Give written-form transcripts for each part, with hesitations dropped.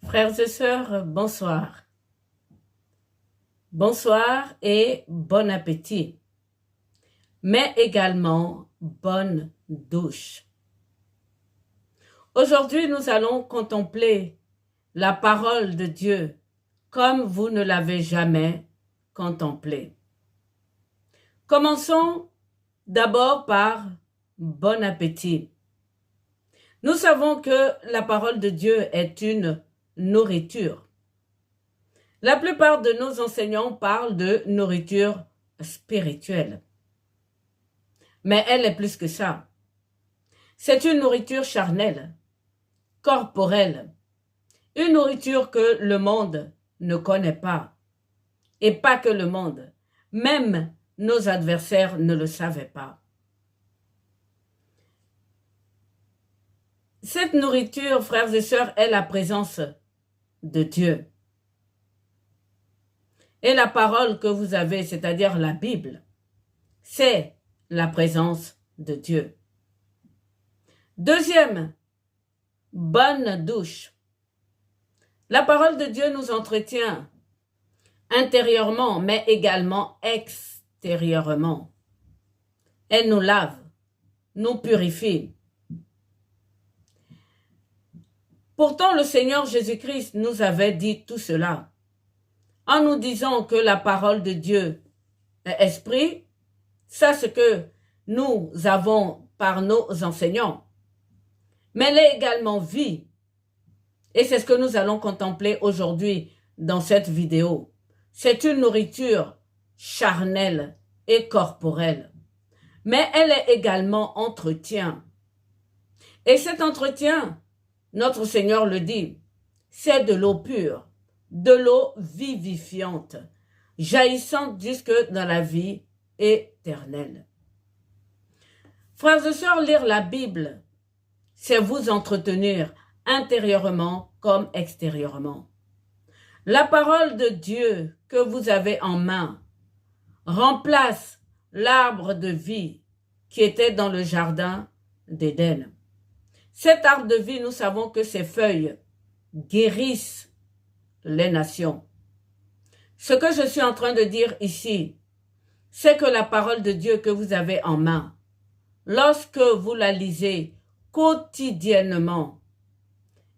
Frères et sœurs, bonsoir. Bonsoir et bon appétit, mais également bonne douche. Aujourd'hui, nous allons contempler la parole de Dieu comme vous ne l'avez jamais contemplée. Commençons d'abord par bon appétit. Nous savons que la parole de Dieu est une nourriture. La plupart de nos enseignants parlent de nourriture spirituelle. Mais elle est plus que ça. C'est une nourriture charnelle, corporelle, une nourriture que le monde ne connaît pas. Et pas que le monde, même nos adversaires ne le savaient pas. Cette nourriture, frères et sœurs, est la présence de Dieu. Et la parole que vous avez, c'est-à-dire la Bible, c'est la présence de Dieu. Deuxième, bonne douche. La parole de Dieu nous entretient intérieurement, mais également extérieurement. Elle nous lave, nous purifie. Pourtant, le Seigneur Jésus-Christ nous avait dit tout cela en nous disant que la parole de Dieu est esprit. Ça, c'est ce que nous avons par nos enseignants. Mais elle est également vie. Et c'est ce que nous allons contempler aujourd'hui dans cette vidéo. C'est une nourriture charnelle et corporelle. Mais elle est également entretien. Et cet entretien, notre Seigneur le dit, c'est de l'eau pure, de l'eau vivifiante, jaillissante jusque dans la vie éternelle. Frères et sœurs, lire la Bible, c'est vous entretenir intérieurement comme extérieurement. La parole de Dieu que vous avez en main remplace l'arbre de vie qui était dans le jardin d'Éden. Cet arbre de vie, nous savons que ses feuilles guérissent les nations. Ce que je suis en train de dire ici, c'est que la parole de Dieu que vous avez en main, lorsque vous la lisez quotidiennement,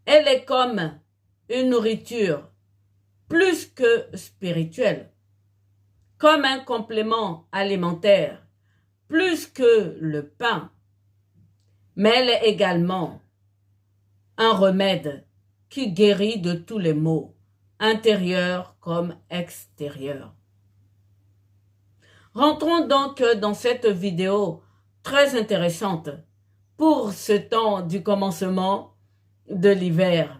elle est comme une nourriture plus que spirituelle, comme un complément alimentaire, plus que le pain, mais elle est également un remède qui guérit de tous les maux, intérieurs comme extérieurs. Rentrons donc dans cette vidéo très intéressante pour ce temps du commencement de l'hiver.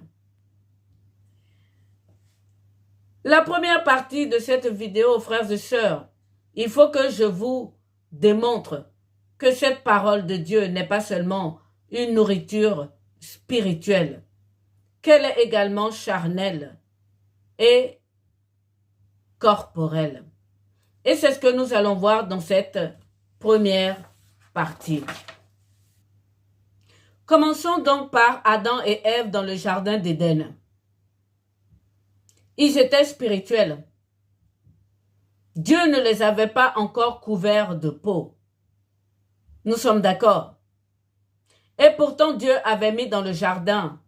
La première partie de cette vidéo, frères et sœurs, il faut que je vous démontre que cette parole de Dieu n'est pas seulement une nourriture spirituelle, qu'elle est également charnelle et corporelle. Et c'est ce que nous allons voir dans cette première partie. Commençons donc par Adam et Ève dans le jardin d'Éden. Ils étaient spirituels. Dieu ne les avait pas encore couverts de peau. Nous sommes d'accord. Et pourtant, Dieu avait mis dans le jardin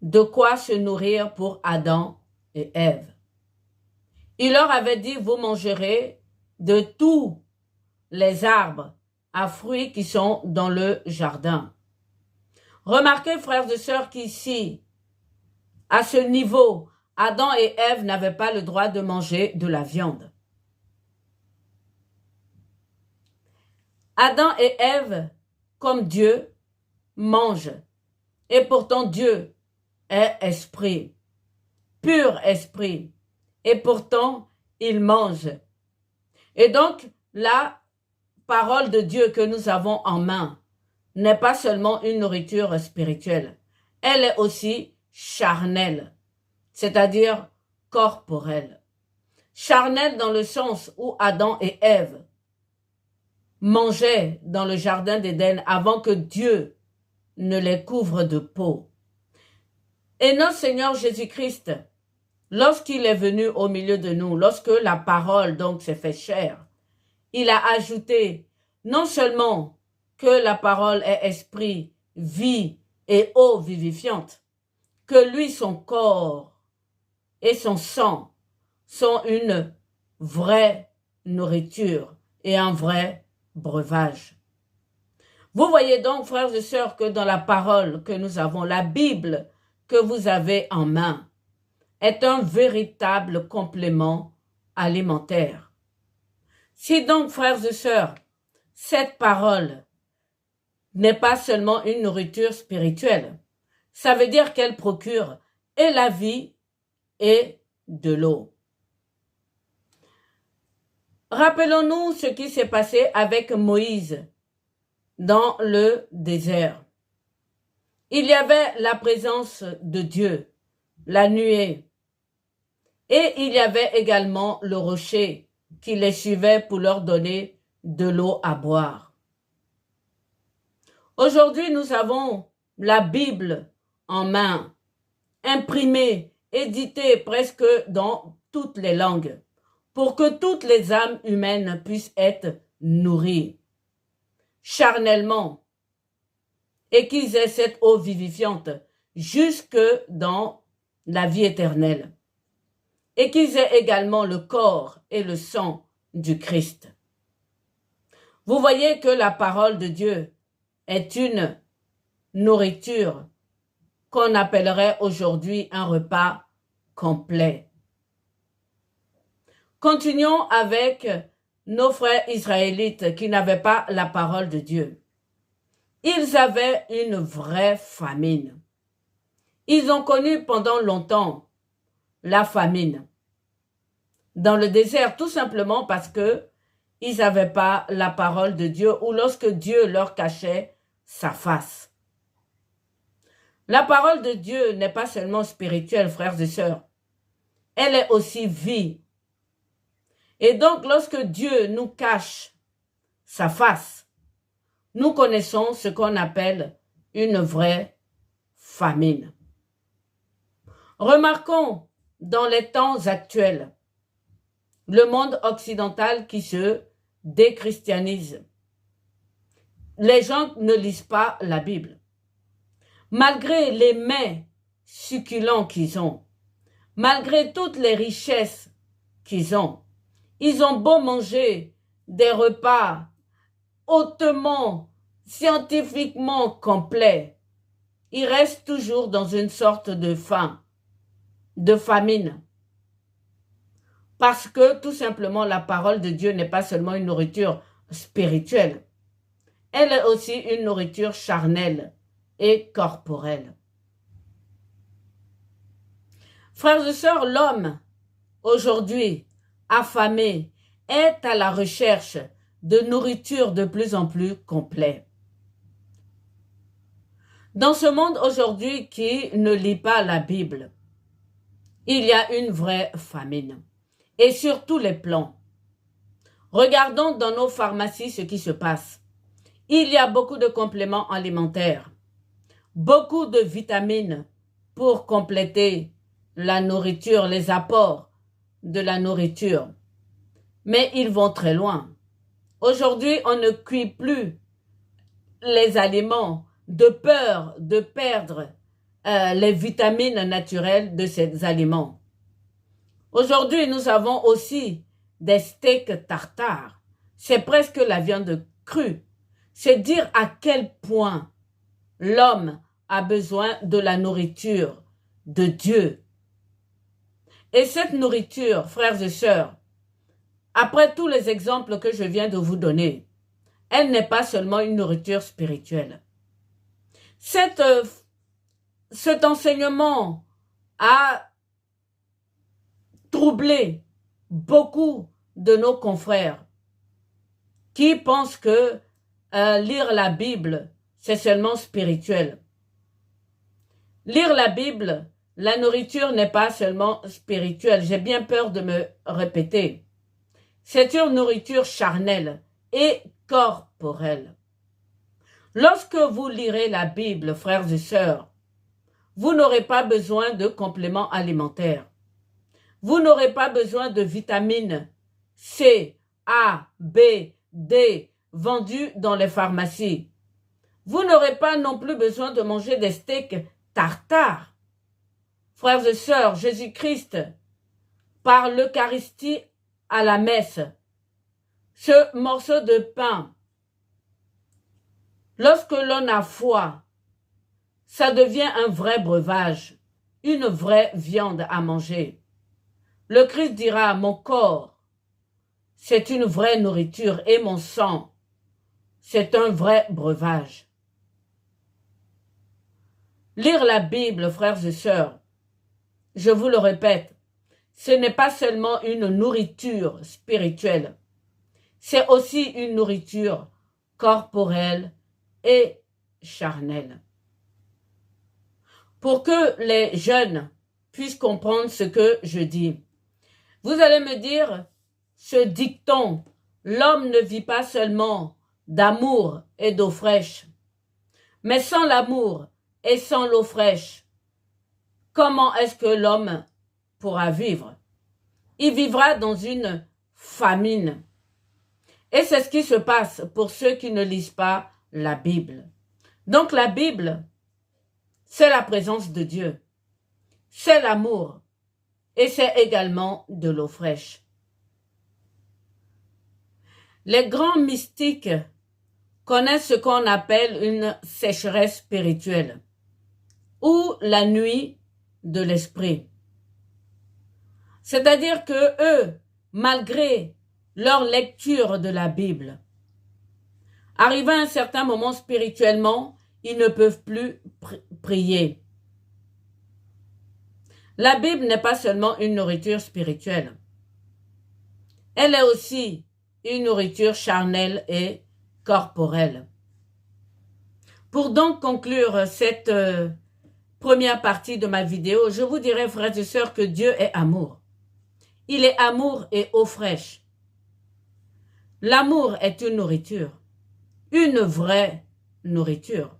de quoi se nourrir pour Adam et Ève. Il leur avait dit, vous mangerez de tous les arbres à fruits qui sont dans le jardin. Remarquez, frères et sœurs, qu'ici, à ce niveau, Adam et Ève n'avaient pas le droit de manger de la viande. Adam et Ève, comme Dieu, mangent. Et pourtant, Dieu est esprit, pur esprit. Et pourtant, il mange. Et donc, la parole de Dieu que nous avons en main n'est pas seulement une nourriture spirituelle. Elle est aussi charnelle, c'est-à-dire corporelle. Charnelle dans le sens où Adam et Ève mangeaient dans le jardin d'Éden avant que Dieu ne les couvre de peau. Et notre Seigneur Jésus-Christ, lorsqu'il est venu au milieu de nous, lorsque la parole donc s'est fait chair, il a ajouté non seulement que la parole est esprit, vie et eau vivifiante, que lui, son corps et son sang sont une vraie nourriture et un vrai breuvage. Vous voyez donc, frères et sœurs, que dans la parole que nous avons, la Bible que vous avez en main est un véritable complément alimentaire. Si donc, frères et sœurs, cette parole n'est pas seulement une nourriture spirituelle, ça veut dire qu'elle procure et la vie et de l'eau. Rappelons-nous ce qui s'est passé avec Moïse dans le désert. Il y avait la présence de Dieu, la nuée, et il y avait également le rocher qui les suivait pour leur donner de l'eau à boire. Aujourd'hui, nous avons la Bible en main, imprimée, éditée presque dans toutes les langues, pour que toutes les âmes humaines puissent être nourries charnellement et qu'ils aient cette eau vivifiante jusque dans la vie éternelle et qu'ils aient également le corps et le sang du Christ. Vous voyez que la parole de Dieu est une nourriture qu'on appellerait aujourd'hui un repas complet. Continuons avec nos frères israélites qui n'avaient pas la parole de Dieu. Ils avaient une vraie famine. Ils ont connu pendant longtemps la famine dans le désert, tout simplement parce que ils n'avaient pas la parole de Dieu ou lorsque Dieu leur cachait sa face. La parole de Dieu n'est pas seulement spirituelle, frères et sœurs. Elle est aussi vie. Et donc, lorsque Dieu nous cache sa face, nous connaissons ce qu'on appelle une vraie famine. Remarquons dans les temps actuels, le monde occidental qui se déchristianise. Les gens ne lisent pas la Bible. Malgré les mets succulents qu'ils ont, malgré toutes les richesses qu'ils ont, ils ont beau manger des repas hautement, scientifiquement complets, ils restent toujours dans une sorte de faim, de famine. Parce que tout simplement la parole de Dieu n'est pas seulement une nourriture spirituelle, elle est aussi une nourriture charnelle et corporelle. Frères et sœurs, l'homme, aujourd'hui, affamé, est à la recherche de nourriture de plus en plus complète. Dans ce monde aujourd'hui qui ne lit pas la Bible, il y a une vraie famine, et sur tous les plans. Regardons dans nos pharmacies ce qui se passe. Il y a beaucoup de compléments alimentaires, beaucoup de vitamines pour compléter la nourriture, les apports de la nourriture. Mais ils vont très loin. Aujourd'hui, on ne cuit plus les aliments de peur de perdre les vitamines naturelles de ces aliments. Aujourd'hui, nous avons aussi des steaks tartares. C'est presque la viande crue. C'est dire à quel point l'homme a besoin de la nourriture de Dieu. Et cette nourriture, frères et sœurs, après tous les exemples que je viens de vous donner, elle n'est pas seulement une nourriture spirituelle. Cet enseignement a troublé beaucoup de nos confrères qui pensent que lire la Bible, c'est seulement spirituel. Lire la Bible, la nourriture n'est pas seulement spirituelle. J'ai bien peur de me répéter. C'est une nourriture charnelle et corporelle. Lorsque vous lirez la Bible, frères et sœurs, Vous n'aurez pas besoin de compléments alimentaires. Vous n'aurez pas besoin de vitamines C, A, B, D vendues dans les pharmacies. Vous n'aurez pas non plus besoin de manger des steaks tartare. Frères et sœurs, Jésus-Christ, par l'Eucharistie à la messe, ce morceau de pain, lorsque l'on a foi, ça devient un vrai breuvage, une vraie viande à manger. Le Christ dira, mon corps, c'est une vraie nourriture et mon sang, c'est un vrai breuvage. Lire la Bible, frères et sœurs, je vous le répète, ce n'est pas seulement une nourriture spirituelle, c'est aussi une nourriture corporelle et charnelle. Pour que les jeunes puissent comprendre ce que je dis, vous allez me dire, ce dicton, l'homme ne vit pas seulement d'amour et d'eau fraîche, mais sans l'amour et sans l'eau fraîche, comment est-ce que l'homme pourra vivre? Il vivra dans une famine. Et c'est ce qui se passe pour ceux qui ne lisent pas la Bible. Donc la Bible, c'est la présence de Dieu, c'est l'amour et c'est également de l'eau fraîche. Les grands mystiques connaissent ce qu'on appelle une sécheresse spirituelle ou la nuit de l'esprit. C'est-à-dire que eux, malgré leur lecture de la Bible, arrivés à un certain moment spirituellement, ils ne peuvent plus prier. La Bible n'est pas seulement une nourriture spirituelle. Elle est aussi une nourriture charnelle et corporelle. Pour donc conclure cette première partie de ma vidéo, je vous dirai, frères et sœurs, que Dieu est amour. Il est amour et eau fraîche. L'amour est une nourriture, une vraie nourriture.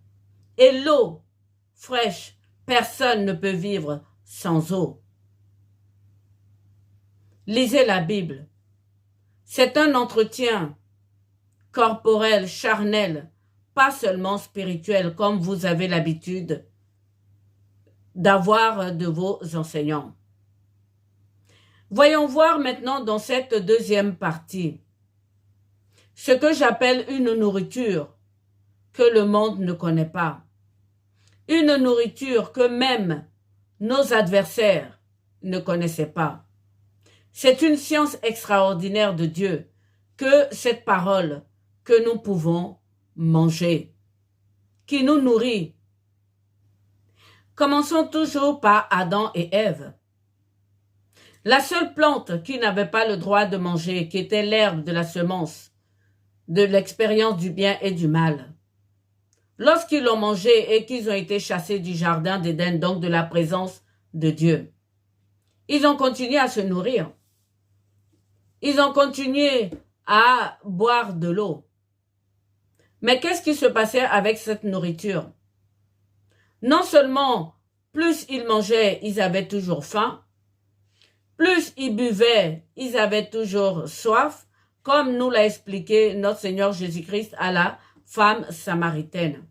Et l'eau fraîche, personne ne peut vivre sans eau. Lisez la Bible. C'est un entretien corporel, charnel, pas seulement spirituel, comme vous avez l'habitude d'avoir de vos enseignants. Voyons voir maintenant dans cette deuxième partie ce que j'appelle une nourriture que le monde ne connaît pas. Une nourriture que même nos adversaires ne connaissaient pas. C'est une science extraordinaire de Dieu que cette parole que nous pouvons manger, qui nous nourrit. Commençons toujours par Adam et Ève. La seule plante qui n'avait pas le droit de manger, qui était l'herbe de la semence, de l'expérience du bien et du mal. Lorsqu'ils l'ont mangé et qu'ils ont été chassés du jardin d'Éden, donc de la présence de Dieu, ils ont continué à se nourrir. Ils ont continué à boire de l'eau. Mais qu'est-ce qui se passait avec cette nourriture? Non seulement plus ils mangeaient, ils avaient toujours faim, plus ils buvaient, ils avaient toujours soif, comme nous l'a expliqué notre Seigneur Jésus-Christ à la femme samaritaine.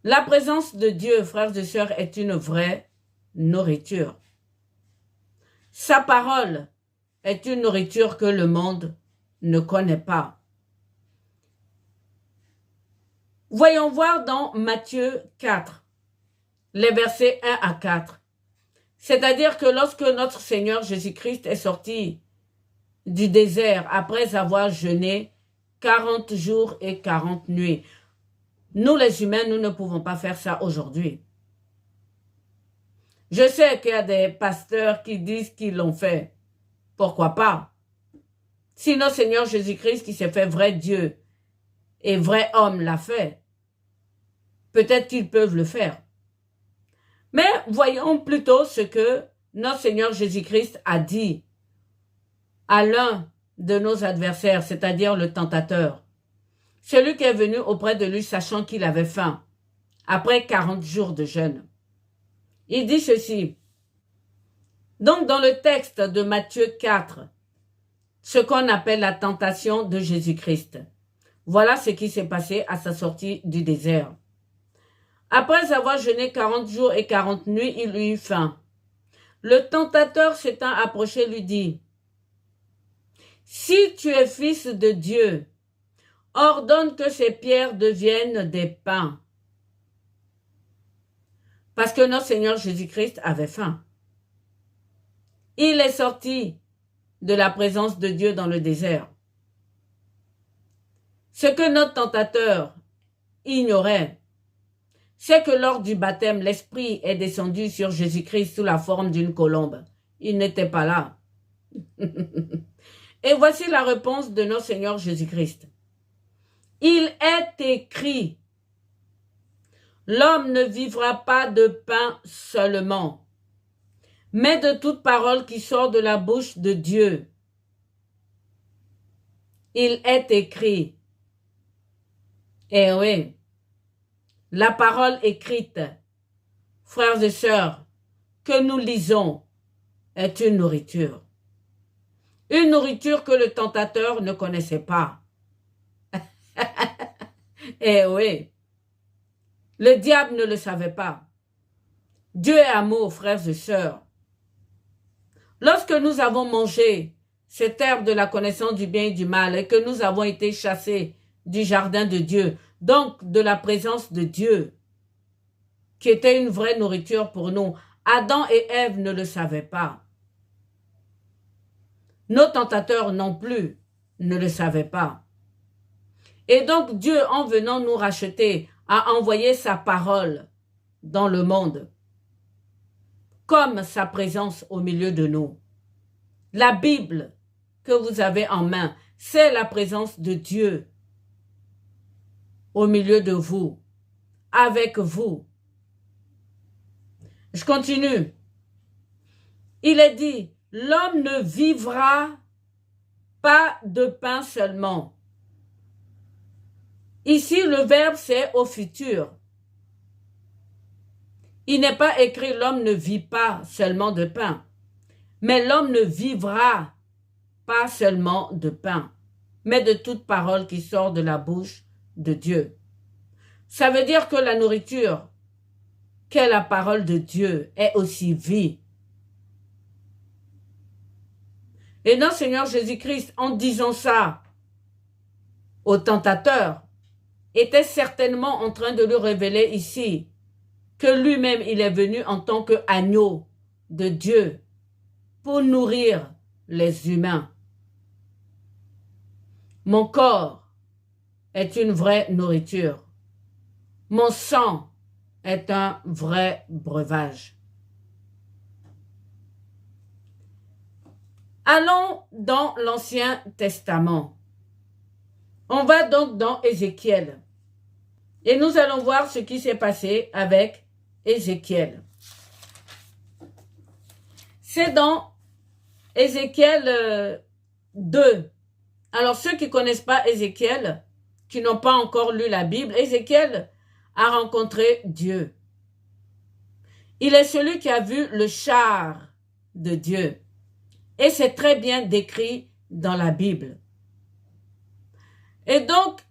La présence de Dieu, frères et sœurs, est une vraie nourriture. Sa parole est une nourriture que le monde ne connaît pas. Voyons voir dans Matthieu 4, les versets 1 à 4. C'est-à-dire que lorsque notre Seigneur Jésus-Christ est sorti du désert après avoir jeûné 40 jours et 40 nuits, nous les humains, nous ne pouvons pas faire ça aujourd'hui. Je sais qu'il y a des pasteurs qui disent qu'ils l'ont fait. Pourquoi pas? Si notre Seigneur Jésus-Christ, qui s'est fait vrai Dieu et vrai homme, l'a fait, peut-être qu'ils peuvent le faire. Mais voyons plutôt ce que notre Seigneur Jésus-Christ a dit à l'un de nos adversaires, c'est-à-dire le tentateur. Celui qui est venu auprès de lui sachant qu'il avait faim, après 40 jours de jeûne. Il dit ceci. Donc, dans le texte de Matthieu 4, ce qu'on appelle la tentation de Jésus-Christ. Voilà ce qui s'est passé à sa sortie du désert. Après avoir jeûné 40 jours et 40 nuits, il eut faim. Le tentateur s'étant approché lui dit, « Si tu es fils de Dieu, ordonne que ces pierres deviennent des pains. » Parce que notre Seigneur Jésus-Christ avait faim. Il est sorti de la présence de Dieu dans le désert. Ce que notre tentateur ignorait, c'est que lors du baptême, l'Esprit est descendu sur Jésus-Christ sous la forme d'une colombe. Il n'était pas là. Et voici la réponse de notre Seigneur Jésus-Christ. Il est écrit, l'homme ne vivra pas de pain seulement, mais de toute parole qui sort de la bouche de Dieu. Il est écrit. Eh oui, la parole écrite, frères et sœurs, que nous lisons, est une nourriture. Une nourriture que le tentateur ne connaissait pas. Eh oui, le diable ne le savait pas. Dieu est amour, frères et sœurs. Lorsque nous avons mangé cette herbe de la connaissance du bien et du mal et que nous avons été chassés du jardin de Dieu, donc de la présence de Dieu, qui était une vraie nourriture pour nous, Adam et Ève ne le savaient pas. Nos tentateurs non plus ne le savaient pas. Et donc Dieu, en venant nous racheter, a envoyé sa parole dans le monde, comme sa présence au milieu de nous. La Bible que vous avez en main, c'est la présence de Dieu au milieu de vous, avec vous. Je continue. Il est dit, l'homme ne vivra pas de pain seulement. Ici, le verbe, c'est au futur. Il n'est pas écrit l'homme ne vit pas seulement de pain, mais l'homme ne vivra pas seulement de pain, mais de toute parole qui sort de la bouche de Dieu. Ça veut dire que la nourriture, qu'est la parole de Dieu, est aussi vie. Et notre Seigneur Jésus-Christ, en disant ça au tentateur, était certainement en train de lui révéler ici que lui-même, il est venu en tant qu'agneau de Dieu pour nourrir les humains. Mon corps est une vraie nourriture. Mon sang est un vrai breuvage. Allons dans l'Ancien Testament. On va donc dans Ézéchiel. Et nous allons voir ce qui s'est passé avec Ézéchiel. C'est dans Ézéchiel 2. Alors, ceux qui ne connaissent pas Ézéchiel, qui n'ont pas encore lu la Bible, Ézéchiel a rencontré Dieu. Il est celui qui a vu le char de Dieu. Et c'est très bien décrit dans la Bible. Et donc,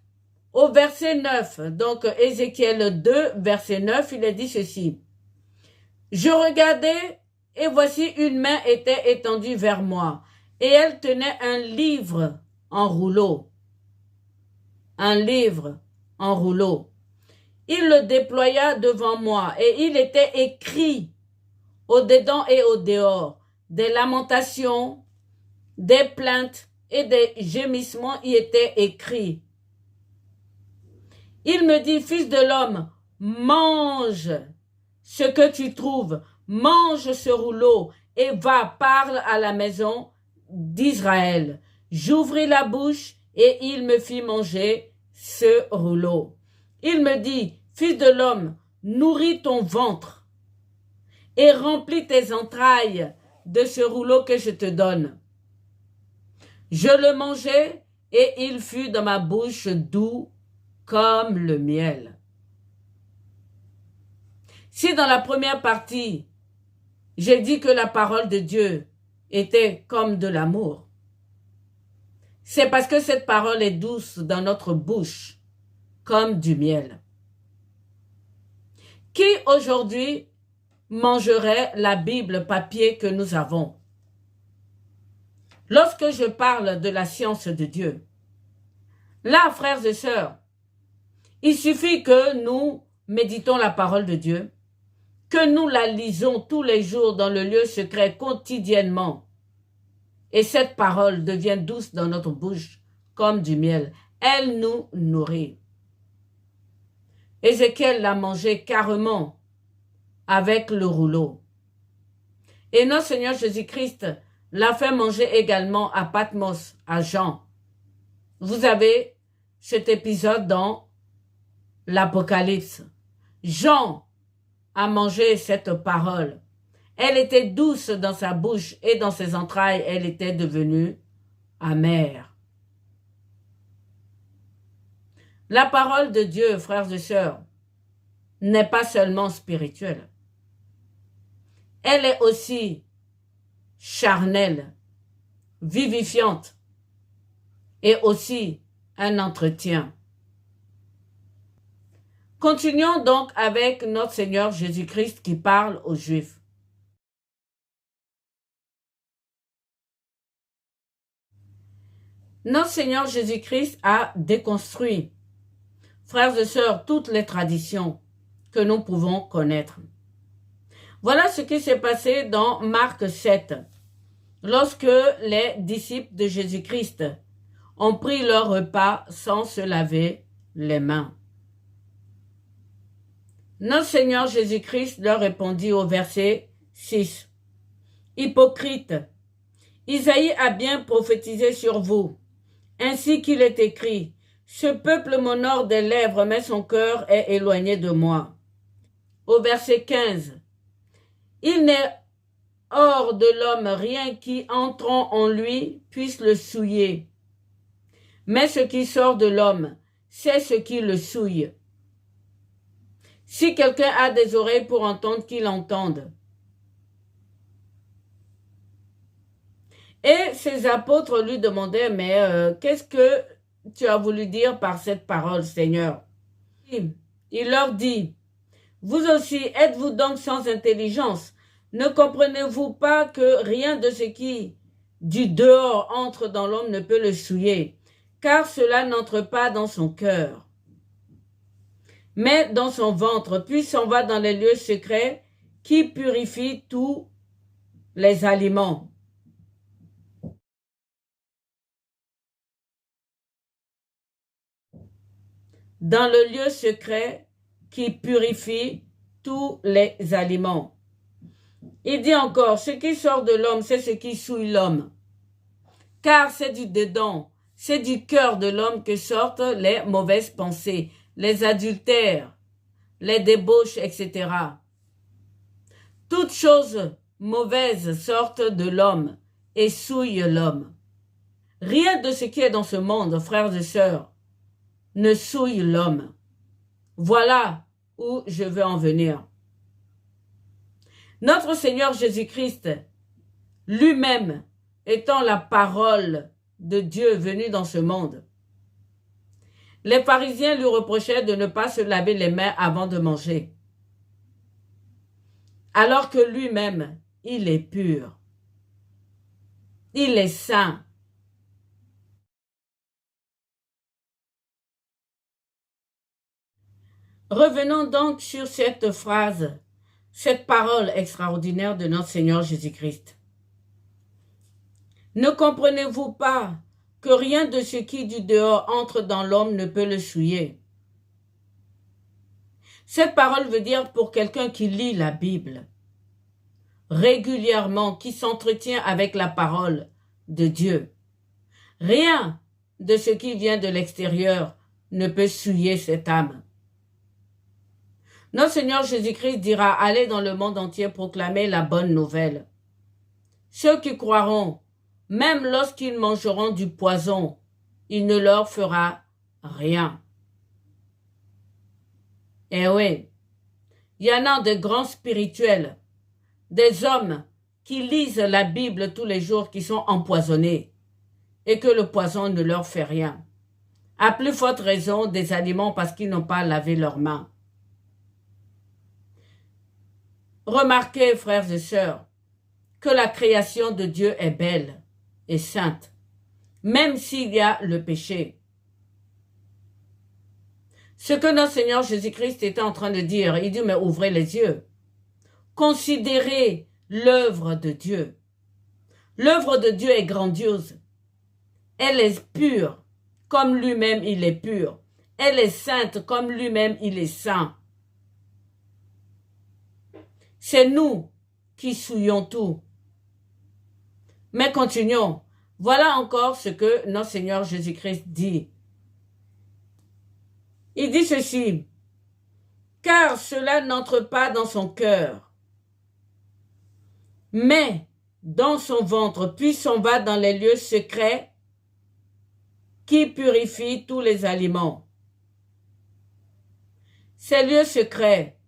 au verset 9, donc Ézéchiel 2, verset 9, il est dit ceci. « Je regardais, et voici une main était étendue vers moi, et elle tenait un livre en rouleau. » Un livre en rouleau. Il le déploya devant moi, et il était écrit au dedans et au dehors, des lamentations, des plaintes et des gémissements y étaient écrits. Il me dit, fils de l'homme, mange ce que tu trouves, mange ce rouleau et va, parle à la maison d'Israël. J'ouvris la bouche et il me fit manger ce rouleau. Il me dit, fils de l'homme, nourris ton ventre et remplis tes entrailles de ce rouleau que je te donne. Je le mangeai et il fut dans ma bouche doux comme le miel. Si dans la première partie, j'ai dit que la parole de Dieu était comme de l'amour, c'est parce que cette parole est douce dans notre bouche, comme du miel. Qui aujourd'hui mangerait la Bible papier que nous avons? Lorsque je parle de la science de Dieu, là, frères et sœurs, il suffit que nous méditons la parole de Dieu, que nous la lisons tous les jours dans le lieu secret quotidiennement. Et cette parole devient douce dans notre bouche comme du miel. Elle nous nourrit. Ézéchiel l'a mangé carrément avec le rouleau. Et notre Seigneur Jésus-Christ l'a fait manger également à Patmos, à Jean. Vous avez cet épisode dans l'Apocalypse. Jean a mangé cette parole. Elle était douce dans sa bouche et dans ses entrailles, elle était devenue amère. La parole de Dieu, frères et sœurs, n'est pas seulement spirituelle. Elle est aussi charnelle, vivifiante et aussi un entretien. Continuons donc avec notre Seigneur Jésus-Christ qui parle aux Juifs. Notre Seigneur Jésus-Christ a déconstruit, frères et sœurs, toutes les traditions que nous pouvons connaître. Voilà ce qui s'est passé dans Marc 7, lorsque les disciples de Jésus-Christ ont pris leur repas sans se laver les mains. Notre Seigneur Jésus-Christ leur répondit au verset 6. « Hypocrite, Isaïe a bien prophétisé sur vous, ainsi qu'il est écrit, « Ce peuple m'honore des lèvres, mais son cœur est éloigné de moi. » Au verset 15. « Il n'est hors de l'homme rien qui, entrant en lui, puisse le souiller. Mais ce qui sort de l'homme, c'est ce qui le souille. Si quelqu'un a des oreilles pour entendre, qu'il entende. » Et ses apôtres lui demandaient, mais qu'est-ce que tu as voulu dire par cette parole, Seigneur? Il leur dit, vous aussi, êtes-vous donc sans intelligence? Ne comprenez-vous pas que rien de ce qui du dehors entre dans l'homme ne peut le souiller, car cela n'entre pas dans son cœur, mais dans son ventre, puis s'en va dans les lieux secrets qui purifient tous les aliments. Dans le lieu secret qui purifie tous les aliments. Il dit encore, ce qui sort de l'homme, c'est ce qui souille l'homme. Car c'est du dedans, c'est du cœur de l'homme que sortent les mauvaises pensées, les adultères, les débauches, etc. Toutes choses mauvaises sortent de l'homme et souillent l'homme. Rien de ce qui est dans ce monde, frères et sœurs, ne souille l'homme. Voilà où je veux en venir. Notre Seigneur Jésus-Christ, lui-même, étant la parole de Dieu venue dans ce monde, les pharisiens lui reprochaient de ne pas se laver les mains avant de manger, alors que lui-même, il est pur, il est saint. Revenons donc sur cette phrase, cette parole extraordinaire de notre Seigneur Jésus-Christ. Ne comprenez-vous pas que rien de ce qui du dehors entre dans l'homme ne peut le souiller? Cette parole veut dire pour quelqu'un qui lit la Bible régulièrement, qui s'entretient avec la parole de Dieu. Rien de ce qui vient de l'extérieur ne peut souiller cette âme. Notre Seigneur Jésus-Christ dira, allez dans le monde entier proclamer la bonne nouvelle. Ceux qui croiront, même lorsqu'ils mangeront du poison, il ne leur fera rien. Eh oui, Il y en a de grands spirituels, des hommes qui lisent la Bible tous les jours, qui sont empoisonnés et que le poison ne leur fait rien. À plus forte raison des aliments parce qu'ils n'ont pas lavé leurs mains. Remarquez, frères et sœurs, que la création de Dieu est belle et sainte, même s'il y a le péché. Ce que notre Seigneur Jésus-Christ était en train de dire, il dit, mais ouvrez les yeux. Considérez l'œuvre de Dieu. L'œuvre de Dieu est grandiose. Elle est pure, comme lui-même il est pur. Elle est sainte, comme lui-même il est saint. C'est nous qui souillons tout. Mais continuons. Voilà encore ce que notre Seigneur Jésus-Christ dit. Il dit ceci, « Car cela n'entre pas dans son cœur, mais dans son ventre, puis s'en va dans les lieux secrets qui purifient tous les aliments. » Ces lieux secrets,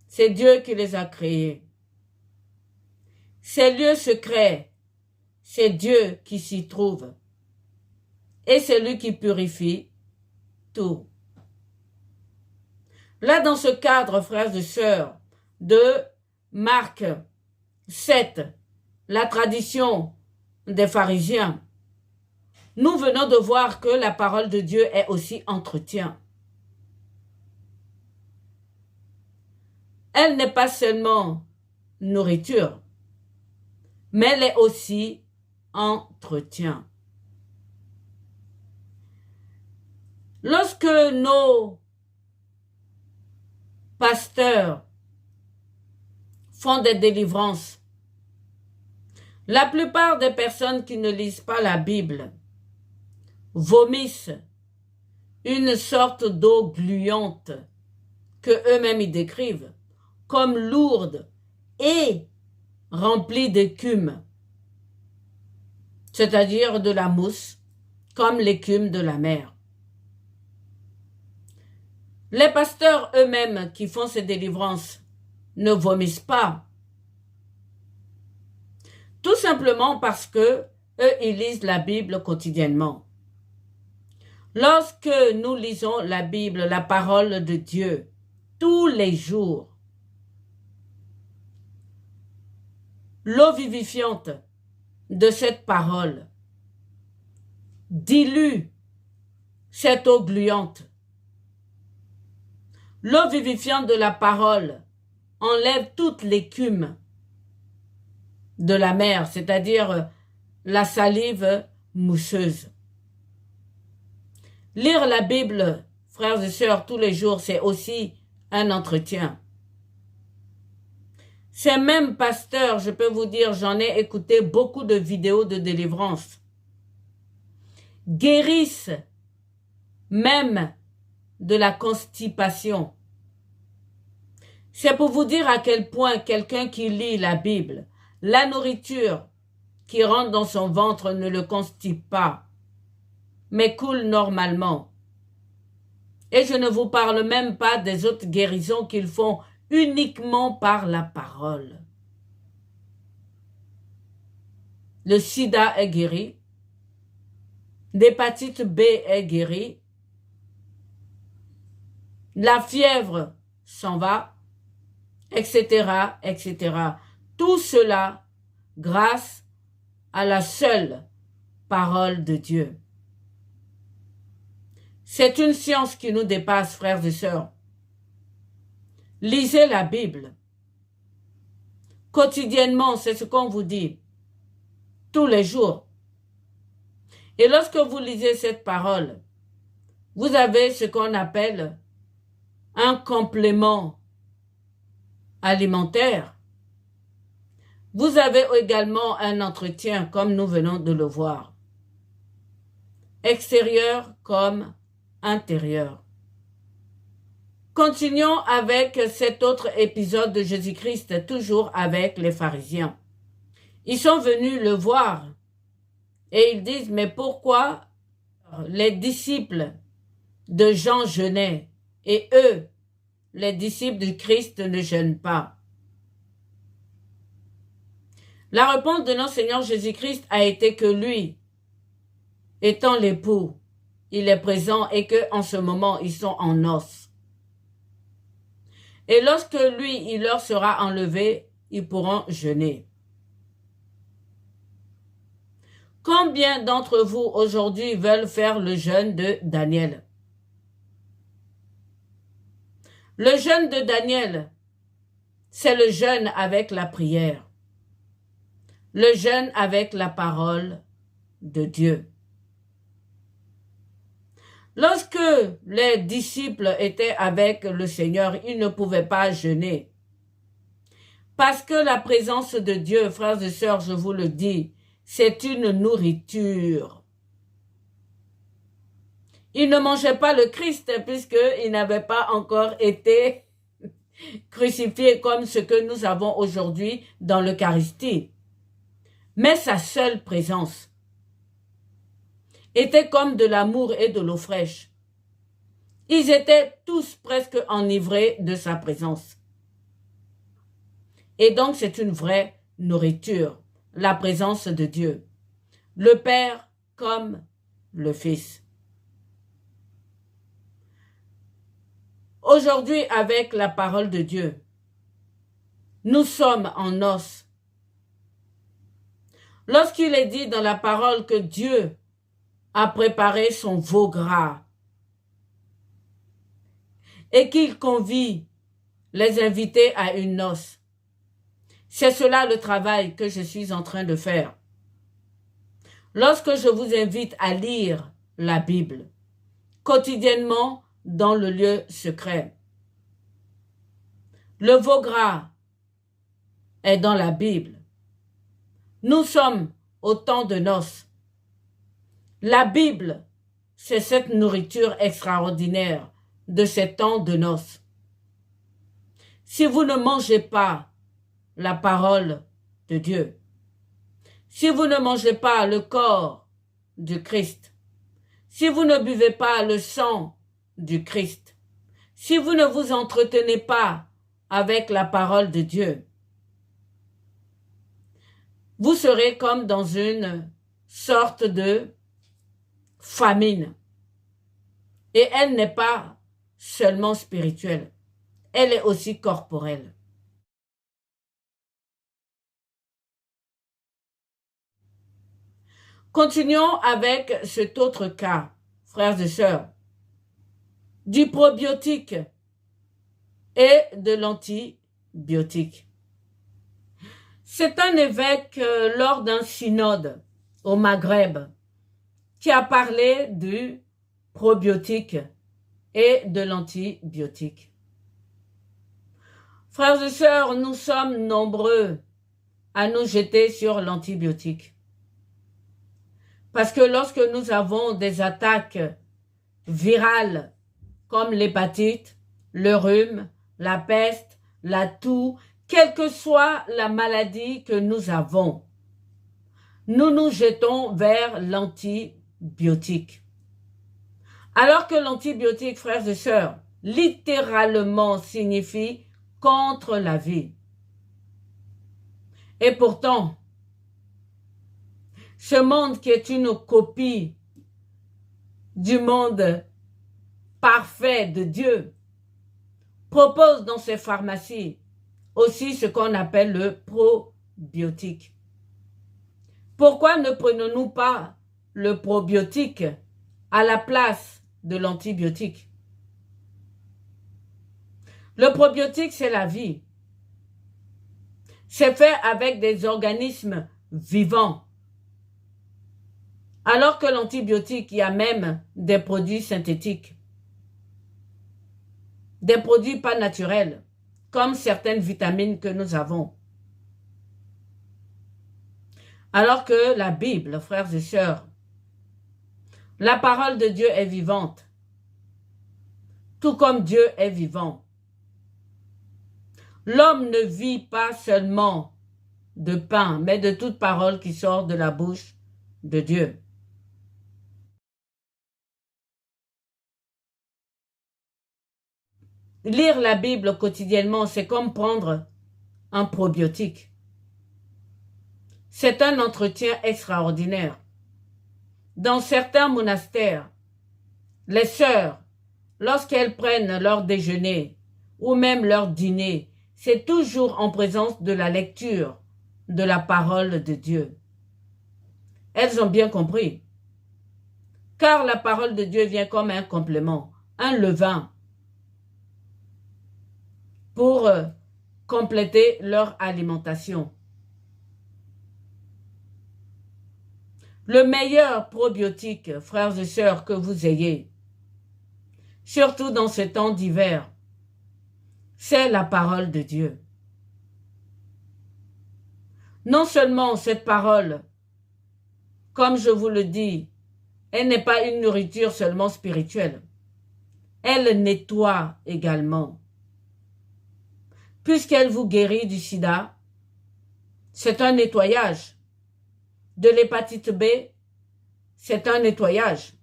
c'est Dieu qui les a créés. Ces lieux secrets, c'est Dieu qui s'y trouve. Et c'est lui qui purifie tout. Là, dans ce cadre, frères et sœurs, de Marc 7, la tradition des pharisiens, nous venons de voir que la parole de Dieu est aussi entretien. Elle n'est pas seulement nourriture, mais elle est aussi entretien. Lorsque nos pasteurs font des délivrances, la plupart des personnes qui ne lisent pas la Bible vomissent une sorte d'eau gluante que eux-mêmes y décrivent comme lourde et remplie d'écume, c'est-à-dire de la mousse, comme l'écume de la mer. Les pasteurs eux-mêmes qui font ces délivrances ne vomissent pas, tout simplement parce que eux, ils lisent la Bible quotidiennement. Lorsque nous lisons la Bible, la parole de Dieu, tous les jours, l'eau vivifiante de cette parole dilue cette eau gluante. L'eau vivifiante de la parole enlève toute l'écume de la mer, c'est-à-dire la salive mousseuse. Lire la Bible, frères et sœurs, tous les jours, c'est aussi un entretien. Ces mêmes pasteurs, je peux vous dire, j'en ai écouté beaucoup de vidéos de délivrance, guérissent même de la constipation. C'est pour vous dire à quel point quelqu'un qui lit la Bible, la nourriture qui rentre dans son ventre ne le constipe pas, mais coule normalement. Et je ne vous parle même pas des autres guérisons qu'ils font uniquement par la parole. Le sida est guéri, l'hépatite B est guérie, la fièvre s'en va, etc., etc. Tout cela grâce à la seule parole de Dieu. C'est une science qui nous dépasse, frères et sœurs. Lisez la Bible. Quotidiennement, c'est ce qu'on vous dit. Tous les jours. Et lorsque vous lisez cette parole, vous avez ce qu'on appelle un complément alimentaire. Vous avez également un entretien, comme nous venons de le voir. Extérieur comme intérieur. Continuons avec cet autre épisode de Jésus-Christ, toujours avec les pharisiens. Ils sont venus le voir et ils disent, mais pourquoi les disciples de Jean jeûnaient et eux, les disciples du Christ ne jeûnent pas? La réponse de notre Seigneur Jésus-Christ a été que lui, étant l'époux, il est présent et que en ce moment, ils sont en noces. Et lorsque lui, il leur sera enlevé, ils pourront jeûner. Combien d'entre vous aujourd'hui veulent faire le jeûne de Daniel? Le jeûne de Daniel, c'est le jeûne avec la prière. Le jeûne avec la parole de Dieu. Lorsque les disciples étaient avec le Seigneur, ils ne pouvaient pas jeûner. Parce que la présence de Dieu, frères et sœurs, je vous le dis, c'est une nourriture. Ils ne mangeaient pas le Christ puisqu'il n'avait pas encore été crucifié comme ce que nous avons aujourd'hui dans l'Eucharistie. Mais sa seule présence était comme de l'amour et de l'eau fraîche. Ils étaient tous presque enivrés de sa présence. Et donc c'est une vraie nourriture, la présence de Dieu, le Père comme le Fils. Aujourd'hui, avec la parole de Dieu, nous sommes en os. Lorsqu'il est dit dans la parole que Dieu a préparé son veau gras et qu'il convie les invités à une noce, c'est cela le travail que je suis en train de faire. Lorsque je vous invite à lire la Bible, quotidiennement dans le lieu secret, le veau gras est dans la Bible. Nous sommes au temps de noces. La Bible, c'est cette nourriture extraordinaire de ces temps de noces. Si vous ne mangez pas la parole de Dieu, si vous ne mangez pas le corps du Christ, si vous ne buvez pas le sang du Christ, si vous ne vous entretenez pas avec la parole de Dieu, vous serez comme dans une sorte de famine. Et elle n'est pas seulement spirituelle, elle est aussi corporelle. Continuons avec cet autre cas, frères et sœurs, du probiotique et de l'antibiotique. C'est un évêque lors d'un synode au Maghreb qui a parlé du probiotique et de l'antibiotique. Frères et sœurs, nous sommes nombreux à nous jeter sur l'antibiotique. Parce que lorsque nous avons des attaques virales comme l'hépatite, le rhume, la peste, la toux, quelle que soit la maladie que nous avons, nous nous jetons vers l'antibiotique. Alors que l'antibiotique, frères et sœurs, littéralement signifie contre la vie. Et pourtant, ce monde qui est une copie du monde parfait de Dieu propose dans ses pharmacies aussi ce qu'on appelle le probiotique. Pourquoi ne prenons-nous pas le probiotique à la place de l'antibiotique? Le probiotique, c'est la vie. C'est fait avec des organismes vivants. Alors que l'antibiotique, il y a même des produits synthétiques. Des produits pas naturels, comme certaines vitamines que nous avons. Alors que la Bible, frères et sœurs, la parole de Dieu est vivante, tout comme Dieu est vivant. L'homme ne vit pas seulement de pain, mais de toute parole qui sort de la bouche de Dieu. lire la Bible quotidiennement, c'est comme prendre un probiotique. C'est un entretien extraordinaire. Dans certains monastères, les sœurs, lorsqu'elles prennent leur déjeuner ou même leur dîner, c'est toujours en présence de la lecture de la parole de Dieu. Elles ont bien compris. Car la parole de Dieu vient comme un complément, un levain pour compléter leur alimentation. Le meilleur probiotique, frères et sœurs, que vous ayez, surtout dans ce temps d'hiver, c'est la parole de Dieu. Non seulement cette parole, comme je vous le dis, elle n'est pas une nourriture seulement spirituelle. Elle nettoie également. Puisqu'elle vous guérit du sida, c'est un nettoyage. De l'hépatite B, c'est un nettoyage.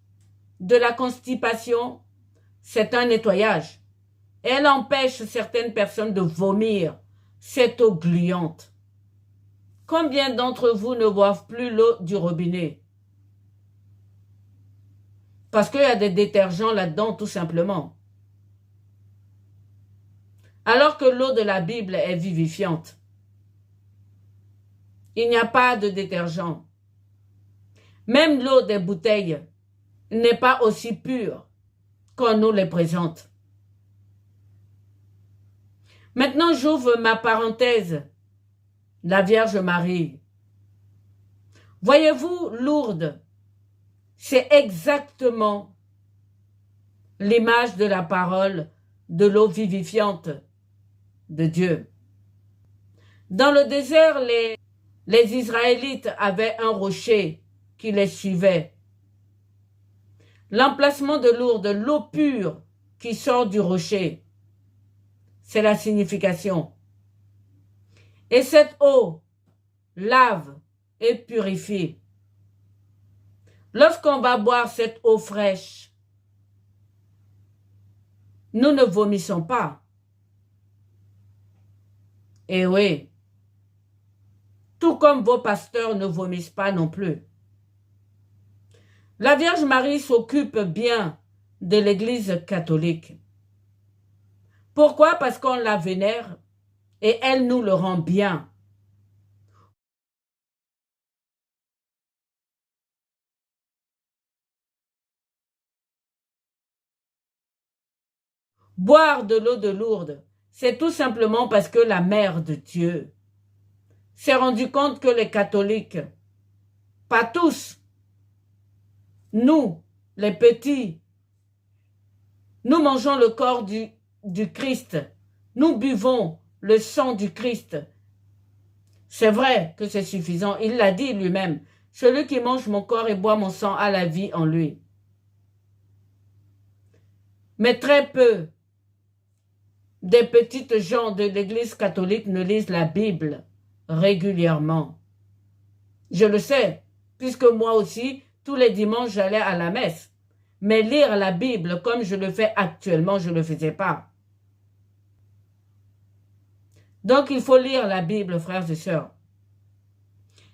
De la constipation, c'est un nettoyage. Elle empêche certaines personnes de vomir cette eau gluante. Combien d'entre vous ne boivent plus l'eau du robinet? Parce qu'il y a des détergents là-dedans, tout simplement. Alors que l'eau de la Bible est vivifiante. Il n'y a pas de détergent. Même l'eau des bouteilles n'est pas aussi pure qu'on nous les présente. Maintenant, j'ouvre ma parenthèse. La Vierge Marie. Voyez-vous, Lourdes, c'est exactement l'image de la parole de l'eau vivifiante de Dieu. Dans le désert, les Israélites avaient un rocher qui les suivait. L'emplacement de Lourdes, l'eau pure qui sort du rocher, c'est la signification. Et cette eau lave et purifie. Lorsqu'on va boire cette eau fraîche, nous ne vomissons pas. Et oui, tout comme vos pasteurs ne vomissent pas non plus. La Vierge Marie s'occupe bien de l'Église catholique. Pourquoi? Parce qu'on la vénère et elle nous le rend bien. Boire de l'eau de Lourdes, c'est tout simplement parce que la Mère de Dieu s'est rendue compte que les catholiques, pas tous, nous, les petits, nous mangeons le corps du Christ, nous buvons le sang du Christ. C'est vrai que c'est suffisant, il l'a dit lui-même. Celui qui mange mon corps et boit mon sang a la vie en lui. Mais très peu des petites gens de l'Église catholique ne lisent la Bible régulièrement. Je le sais, puisque moi aussi, tous les dimanches, j'allais à la messe. Mais lire la Bible comme je le fais actuellement, je ne le faisais pas. Donc, il faut lire la Bible, frères et sœurs.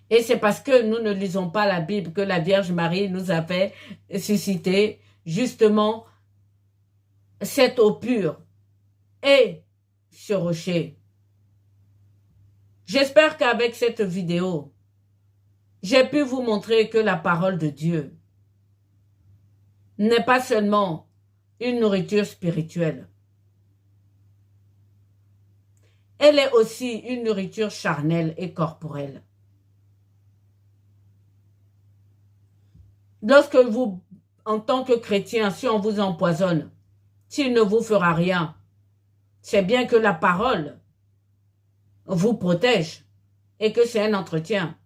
Et c'est parce que nous ne lisons pas la Bible que la Vierge Marie nous a fait susciter justement cette eau pure et ce rocher. J'espère qu'avec cette vidéo, j'ai pu vous montrer que la parole de Dieu n'est pas seulement une nourriture spirituelle. Elle est aussi une nourriture charnelle et corporelle. Lorsque vous, en tant que chrétien, si on vous empoisonne, s'il ne vous fera rien, c'est bien que la parole vous protège et que c'est un entretien.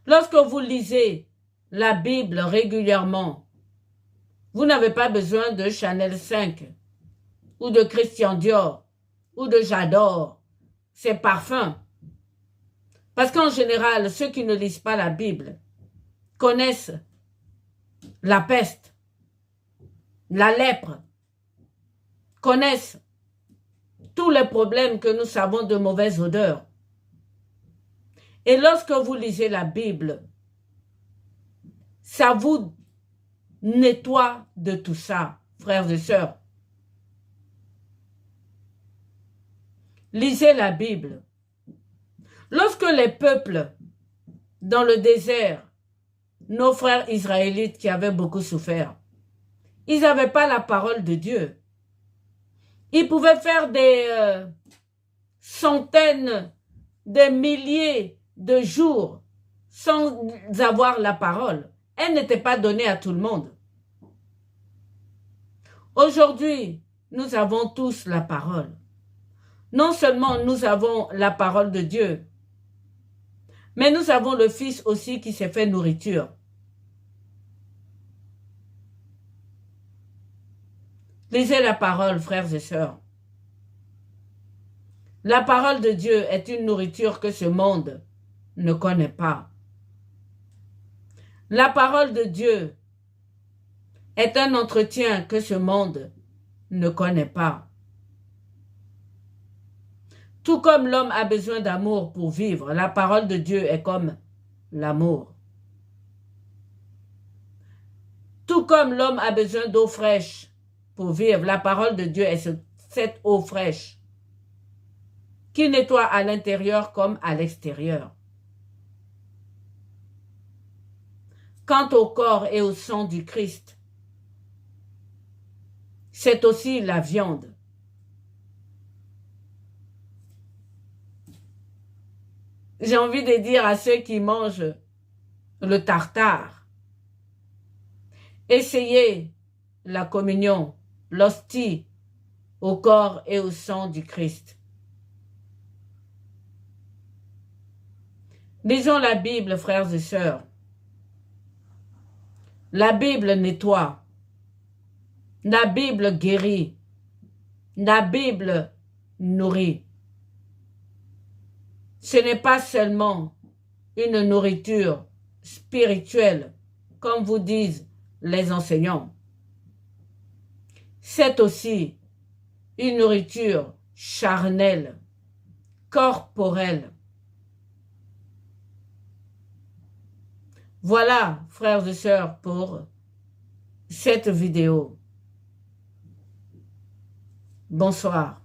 Lorsque vous lisez la Bible régulièrement, vous n'avez pas besoin de Chanel 5 ou de Christian Dior ou de J'adore, ces parfums. Parce qu'en général, ceux qui ne lisent pas la Bible connaissent la peste, la lèpre, connaissent tous les problèmes que nous savons de mauvaise odeur. Et lorsque vous lisez la Bible, ça vous nettoie de tout ça, frères et sœurs. Lisez la Bible. Lorsque les peuples dans le désert, nos frères israélites qui avaient beaucoup souffert, ils n'avaient pas la parole de Dieu. Ils pouvaient faire des centaines, des milliers de jours sans avoir la parole. Elle n'était pas donnée à tout le monde. Aujourd'hui, nous avons tous la parole. Non seulement nous avons la parole de Dieu, mais nous avons le Fils aussi qui s'est fait nourriture. Lisez la parole, frères et sœurs. La parole de Dieu est une nourriture que ce monde ne connaît pas. La parole de Dieu est un entretien que ce monde ne connaît pas. Tout comme l'homme a besoin d'amour pour vivre, la parole de Dieu est comme l'amour. Tout comme l'homme a besoin d'eau fraîche pour vivre, la parole de Dieu est cette eau fraîche qui nettoie à l'intérieur comme à l'extérieur. Quant au corps et au sang du Christ, c'est aussi la viande. J'ai envie de dire à ceux qui mangent le tartare, essayez la communion, l'hostie au corps et au sang du Christ. Lisons la Bible, frères et sœurs. La Bible nettoie. La Bible guérit. La Bible nourrit. Ce n'est pas seulement une nourriture spirituelle, comme vous disent les enseignants. C'est aussi une nourriture charnelle, corporelle. Voilà, frères et sœurs, pour cette vidéo. Bonsoir.